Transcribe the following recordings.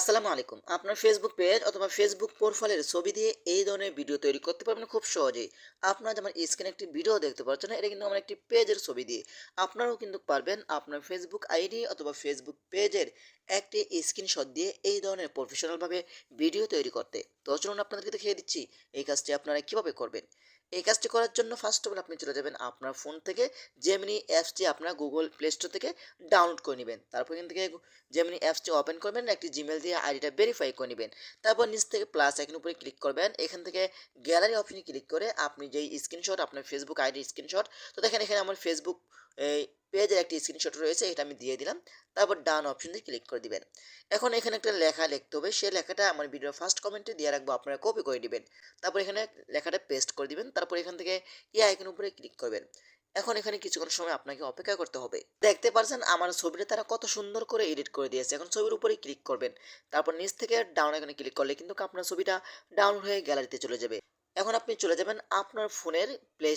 আসসালামু আলাইকুম। আপনার ফেসবুক পেজ অথবা ফেসবুক প্রোফাইলের ছবি দিয়ে এই ধরনের ভিডিও তৈরি করতে পারবেন খুব সহজেই। আপনারা যেমন স্ক্রিনে একটি ভিডিও দেখতে পাচ্ছেন, এটা কিন্তু আমার একটি পেজের ছবি দিয়ে। আপনারাও কিন্তু পারবেন আপনার ফেসবুক আইডি অথবা ফেসবুক পেজের একটি স্ক্রিনশট দিয়ে এই ধরনের প্রফেশনালভাবে ভিডিও তৈরি করতে। তো চলুন আপনাদেরকে দেখিয়ে দিচ্ছি এই কাজটি আপনারা কিভাবে করবেন। এই কাজটি করার জন্য ফার্স্ট অফ অল আপনি চলে যাবেন আপনার ফোন থেকে জেমিনি অ্যাপসটি আপনার গুগল প্লে স্টোর থেকে ডাউনলোড করে নেবেন। তারপর এখান থেকে জেমিনি অ্যাপসটি ওপেন করবেন, একটি জিমেল দিয়ে আইডিটা ভেরিফাই করে নেবেন। তারপর নিচ থেকে প্লাস আইকনের উপরে ক্লিক করবেন, এখান থেকে গ্যালারি অপশনে ক্লিক করে আপনি যেই স্ক্রিনশট আপনার ফেসবুক আইডির স্ক্রিনশট, তো দেখেন এখানে আমার ফেসবুক এই পেজের একটি স্ক্রিনশট রয়েছে, এটা আমি দিয়ে দিলাম। তারপর ডান অপশন দিয়ে ক্লিক করে দিবেন। এখন এখানে একটা লেখা লিখতে হবে, সেই লেখাটা আমার ভিডিওর ফার্স্ট কমেন্টে দিয়ে রাখবো, আপনারা কপি করে দিবেন। তারপর এখানে লেখাটা পেস্ট করে দিবেন। তারপর এখান থেকে আইকনের উপরে ক্লিক করবেন। এখন এখানে কিছুক্ষণ সময় আপনাকে অপেক্ষা করতে হবে। দেখতে পাচ্ছেন আমার ছবিটা তারা কত সুন্দর করে এডিট করে দিয়েছে। এখন ছবির উপরেই ক্লিক করবেন। তারপর নিচ থেকে ডাউন আইকনে ক্লিক করলে কিন্তু আপনার ছবিটা ডাউনলোড হয়ে গ্যালারিতে চলে যাবে। এখন আপনি চলে যাবেন আপনার ফোনের প্লে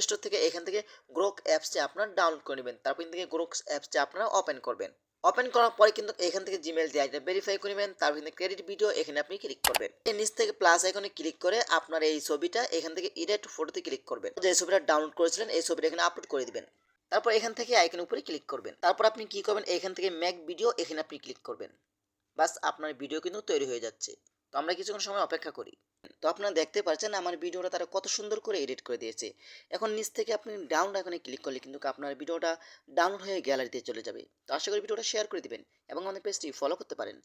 স্টোর থেকে এখান থেকে গ্রোক অ্যাপসটি আপনার ডাউনলোড করে নেবেন। তারপর এখান থেকে গ্রোক অ্যাপসটি আপনারা ওপেন করবেন। ওপেন করার পরে কিন্তু এখান থেকে জিমেল দিয়ে আইডিটা ভেরিফাই করে নেবেন। তারপর এখানে ক্রেডিট ভিডিও, এখানে আপনি ক্লিক করবেন। এর নিচ থেকে প্লাস আইকনে ক্লিক করে আপনার এই ছবিটা এখান থেকে এডিট ফটোতে ক্লিক করবেন। যে ছবিটা ডাউনলোড করেছিলেন এই ছবিটা এখানে আপলোড করে দিবেন। তারপর এখান থেকে আইকনের উপরে ক্লিক করবেন। তারপর আপনি কি করবেন, এখান থেকে মেক ভিডিও, এখানে আপনি ক্লিক করবেন। বাস আপনার ভিডিও কিন্তু তৈরি হয়ে যাচ্ছে। তো আমরা কিছুক্ষণ সময় অপেক্ষা করি। তো আপনারা দেখতে পাচ্ছেন আমার ভিডিওটা তারা কত সুন্দর করে এডিট করে দিয়েছে। এখন নিচ থেকে আপনি ডাউন আইকনে ক্লিক করলে কিন্তু আপনার ভিডিওটা ডাউনলোড হয়ে গ্যালারিতে চলে যাবে। তো আশা করি ভিডিওটা শেয়ার করে দিবেন এবং আমাদের পেজটি ফলো করতে পারেন।